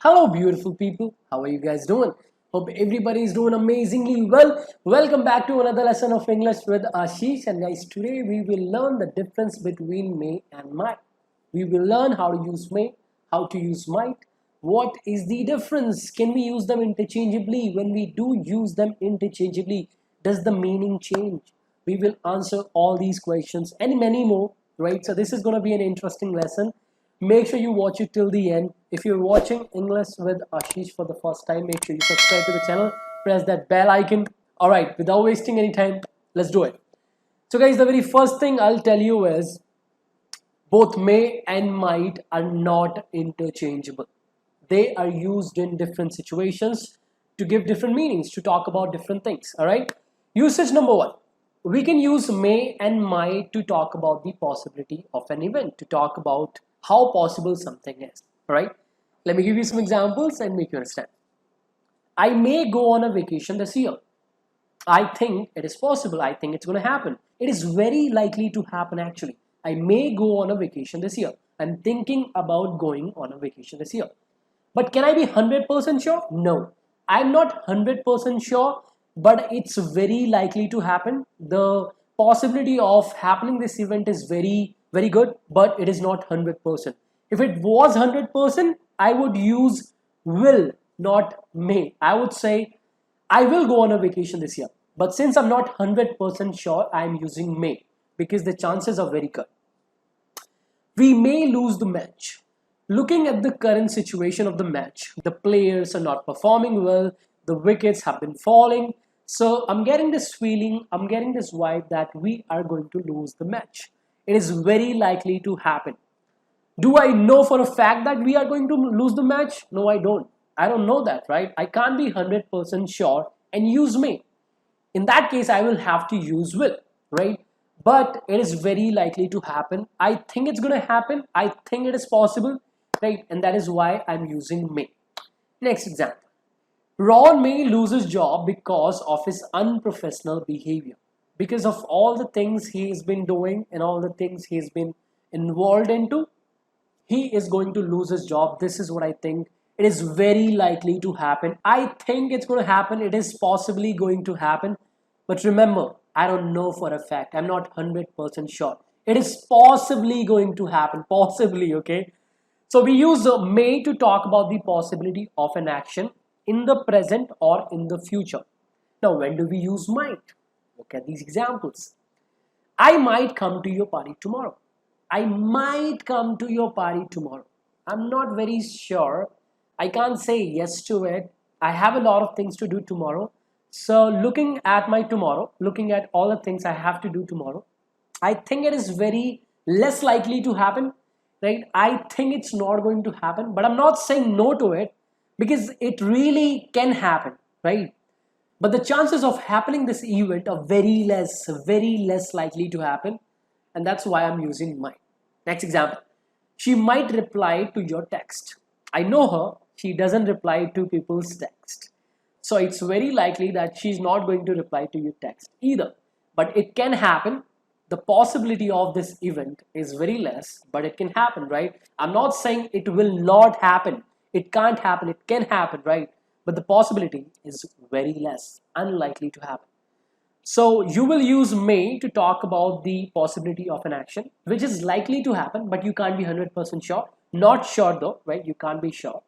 Hello, beautiful people. How are you guys doing? Hope everybody is doing amazingly well. Welcome back to another lesson of English with Ashish. And guys, today we will learn the difference between may and might. We will learn how to use may, how to use might. What is the difference? Can we use them interchangeably? When we do use them interchangeably, does the meaning change? We will answer all these questions and many more, right? So this is going to be an interesting lesson. Make sure you watch it till the end. If you're watching English with Ashish for the first time, make sure you subscribe to the channel, press that bell icon. All right, without wasting any time, let's do it. So guys, the very first thing I'll tell you is both may and might are not interchangeable. They are used in different situations to give different meanings, to talk about different things. All right. Usage number one. We can use may and might to talk about the possibility of an event, to talk about how possible something is. All right. Let me give you some examples and make you understand. I may go on a vacation this year. I think it is possible. I think it's going to happen. It is very likely to happen actually. I may go on a vacation this year. I'm thinking about going on a vacation this year. But can I be 100% sure? No. I'm not 100% sure, but it's very likely to happen. The possibility of happening this event is very, very good, but it is not 100%. If it was 100%, I would use will, not may. I would say, I will go on a vacation this year. But since I'm not 100% sure, I'm using may because the chances are very good. We may lose the match. Looking at the current situation of the match, the players are not performing well, the wickets have been falling. So I'm getting this feeling, I'm getting this vibe that we are going to lose the match. It is very likely to happen. Do I know for a fact that we are going to lose the match? No, I don't. I don't know that, right? I can't be 100% sure and use may. In that case, I will have to use will, right? But it is very likely to happen. I think it's going to happen. I think it is possible, right? And that is why I'm using may. Next example. Ron may lose his job because of his unprofessional behavior. Because of all the things he's been doing and all the things he's been involved into, he is going to lose his job. This is what I think. It is very likely to happen. I think it's going to happen. It is possibly going to happen. But remember, I don't know for a fact. I'm not 100% sure. It is possibly going to happen. Possibly, okay? So we use may to talk about the possibility of an action in the present or in the future. Now, when do we use might? Look at these examples. I might come to your party tomorrow. I might come to your party tomorrow. I'm not very sure. I can't say yes to it. I have a lot of things to do tomorrow. So looking at my tomorrow, looking at all the things I have to do tomorrow, I think it is very less likely to happen, right? I think it's not going to happen, but I'm not saying no to it because it really can happen, right? But the chances of happening this event are very less likely to happen. And that's why I'm using might. Next example. She might reply to your text. I know her. She doesn't reply to people's text. So it's very likely that she's not going to reply to your text either. But it can happen. The possibility of this event is very less, but it can happen, right? I'm not saying it will not happen. It can't happen. It can happen, right? But the possibility is very less, unlikely to happen. So you will use may to talk about the possibility of an action, which is likely to happen, but you can't be 100% sure. Not sure though, right? You can't be sure.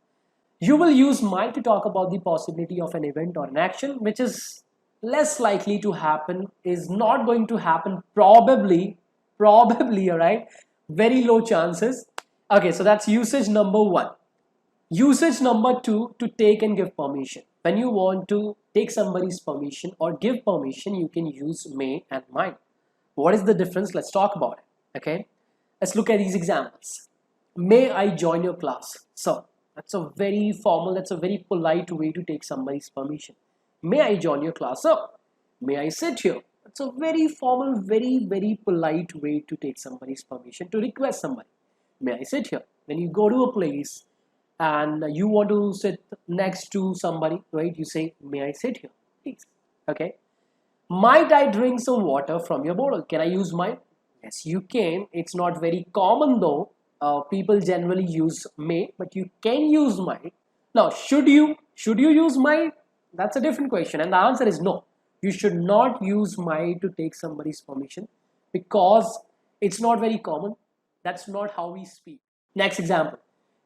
You will use might to talk about the possibility of an event or an action, which is less likely to happen, is not going to happen, probably, all right? Very low chances. Okay, so that's usage number one. Usage number two, to take and give permission. When you want to take somebody's permission or give permission, you can use may and might. What is the difference? Let's talk about it. Okay, let's look at these examples. May I join your class? So that's a very formal, that's a very polite way to take somebody's permission. May I join your class? So may I sit here? That's a very formal, very polite way to take somebody's permission, to request somebody. May I sit here? When you go to a place and you want to sit next to somebody, right? You say, may I sit here, please? Okay. Might I drink some water from your bottle? Can I use might? Yes, you can. It's not very common though. People generally use may, but you can use might. Now, should you use might? That's a different question, and the answer is no. You should not use might to take somebody's permission because it's not very common. That's not how we speak. Next example.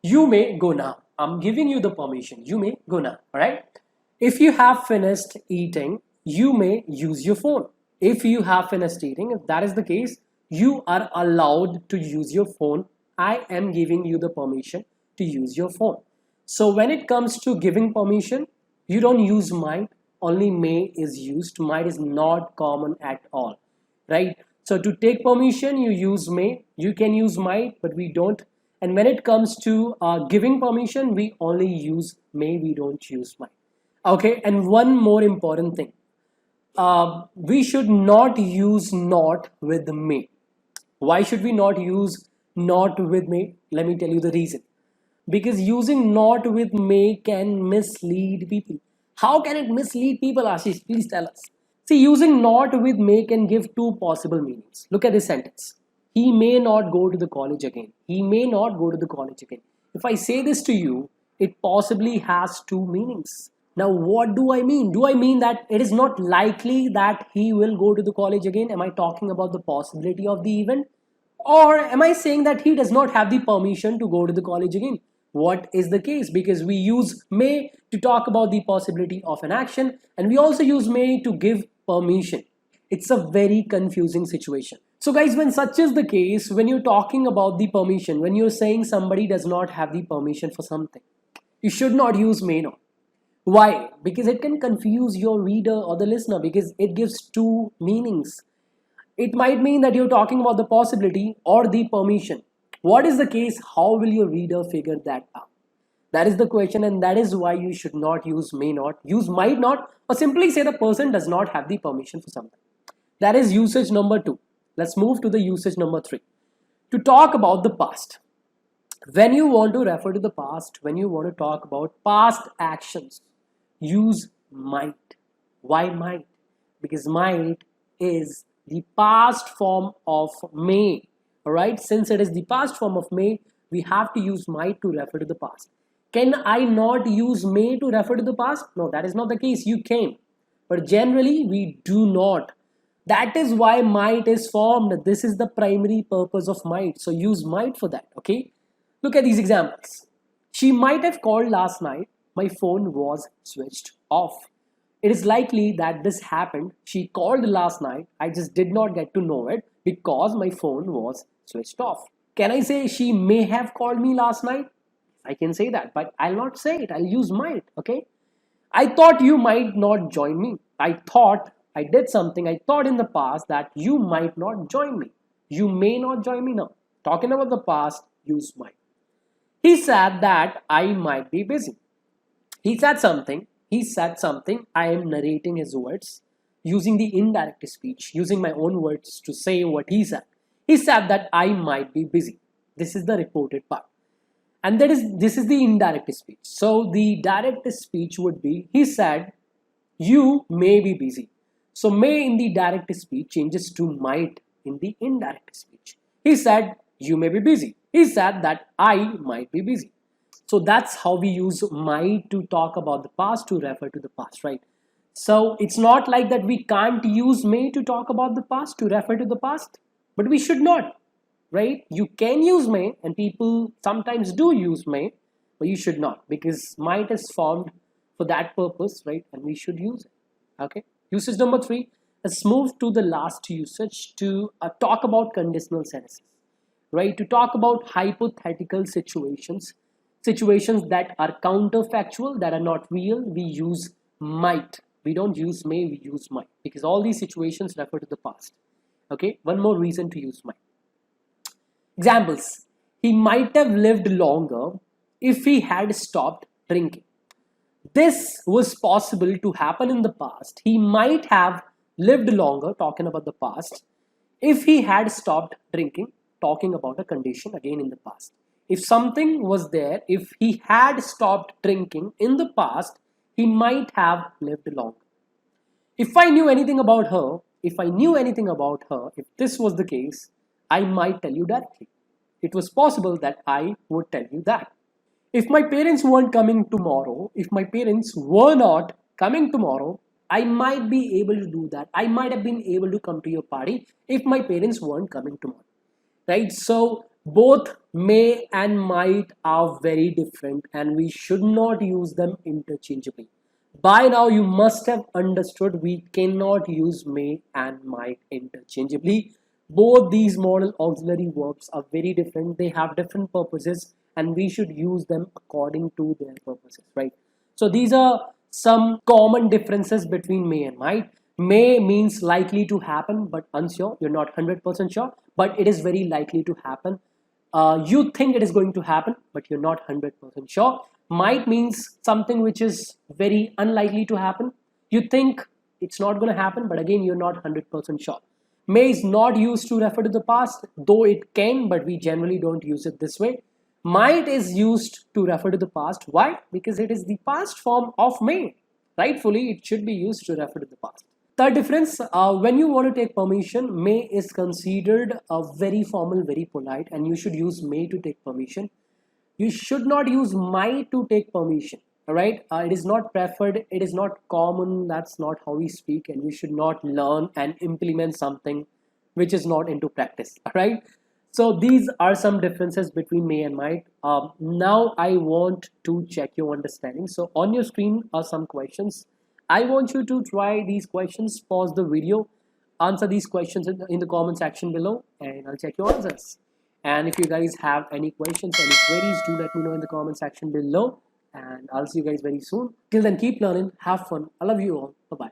You may go now. I'm giving you the permission. You may go now. All right. If you have finished eating, you may use your phone. If you have finished eating, if that is the case, you are allowed to use your phone. I am giving you the permission to use your phone. So when it comes to giving permission, you don't use might, only may is used. Might is not common at all, right? So to take permission, you use may. You can use might, but we don't. And when it comes to giving permission, we only use may, we don't use might. Okay, and one more important thing. We should not use not with may. Why should we not use not with may? Let me tell you the reason. Because using not with may can mislead people. How can it mislead people, Ashish? Please tell us. See, using not with may can give two possible meanings. Look at this sentence. He may not go to the college again. He may not go to the college again. If I say this to you, it possibly has two meanings. Now, what do I mean? Do I mean that it is not likely that he will go to the college again? Am I talking about the possibility of the event? Or am I saying that he does not have the permission to go to the college again? What is the case? Because we use may to talk about the possibility of an action, and we also use may to give permission. It's a very confusing situation. So guys, when such is the case, when you're talking about the permission, when you're saying somebody does not have the permission for something, you should not use may not. Why? Because it can confuse your reader or the listener, because it gives two meanings. It might mean that you're talking about the possibility or the permission. What is the case? How will your reader figure that out? That is the question, and that is why you should not use may not, use might not, or simply say the person does not have the permission for something. That is usage number 2. Let's move to the usage number 3. To talk about the past. When you want to refer to the past, when you want to talk about past actions, use might. Why might? Because might is the past form of may. Alright, since it is the past form of may, we have to use might to refer to the past. Can I not use may to refer to the past? No, that is not the case. You can. But generally, we do not. That is why might is formed. This is the primary purpose of might. So use might for that, okay? Look at these examples. She might have called last night. My phone was switched off. It is likely that this happened. She called last night. I just did not get to know it because my phone was switched off. Can I say she may have called me last night? I can say that, but I'll not say it. I'll use might, okay? I thought you might not join me. I thought I did something. I thought in the past that you might not join me. You may not join me now. Talking about the past, use might. He said that I might be busy. He said something. I am narrating his words using the indirect speech, using my own words to say what he said. He said that I might be busy. This is the reported part. And this is the indirect speech. So the direct speech would be, he said, you may be busy. So may in the direct speech changes to might in the indirect speech. He said, you may be busy. He said that I might be busy. So that's how we use might to talk about the past, to refer to the past, right? So it's not like that we can't use may to talk about the past, to refer to the past, but we should not, right? You can use may, and people sometimes do use may, but you should not, because might is formed for that purpose, right? And we should use it, okay? Usage number 3, let's move to the last usage to talk about conditional sentences, right? To talk about hypothetical situations that are counterfactual, that are not real, we use might. We don't use may, we use might, because all these situations refer to the past. Okay, one more reason to use might. Examples. He might have lived longer if he had stopped drinking. This was possible to happen in the past. He might have lived longer, talking about the past, if he had stopped drinking, talking about a condition again in the past. If something was there, if he had stopped drinking in the past, he might have lived longer. If I knew anything about her, if this was the case, I might tell you directly. It was possible that I would tell you that. If my parents weren't coming tomorrow, if my parents were not coming tomorrow, I might be able to do that. I might have been able to come to your party if my parents weren't coming tomorrow. Right? So both may and might are very different and we should not use them interchangeably. By now you must have understood we cannot use may and might interchangeably. Both these modal auxiliary verbs are very different. They have different purposes and we should use them according to their purposes, right? So these are some common differences between may and might. May means likely to happen but unsure. You're not 100% sure, but it is very likely to happen. You think it is going to happen, but you're not 100% sure. Might means something which is very unlikely to happen. You think it's not going to happen, but again, you're not 100% sure. May is not used to refer to the past, though it can, but we generally don't use it this way. Might is used to refer to the past. Why? Because it is the past form of may. Rightfully, it should be used to refer to the past. Third difference, when you want to take permission, may is considered very formal, very polite, and you should use may to take permission. You should not use might to take permission. All right, it is not preferred, it is not common, that's not how we speak, and you should not learn and implement something which is not into practice. All right, so these are some differences between may and might. Now I want to check your understanding. So on your screen are some questions. I want you to try these questions, pause the video, answer these questions in the comment section below, and I'll check your answers. And if you guys have any questions, any queries, do let me know in the comment section below. And I'll see you guys very soon. Till then, keep learning, have fun. I love you all. Bye-bye.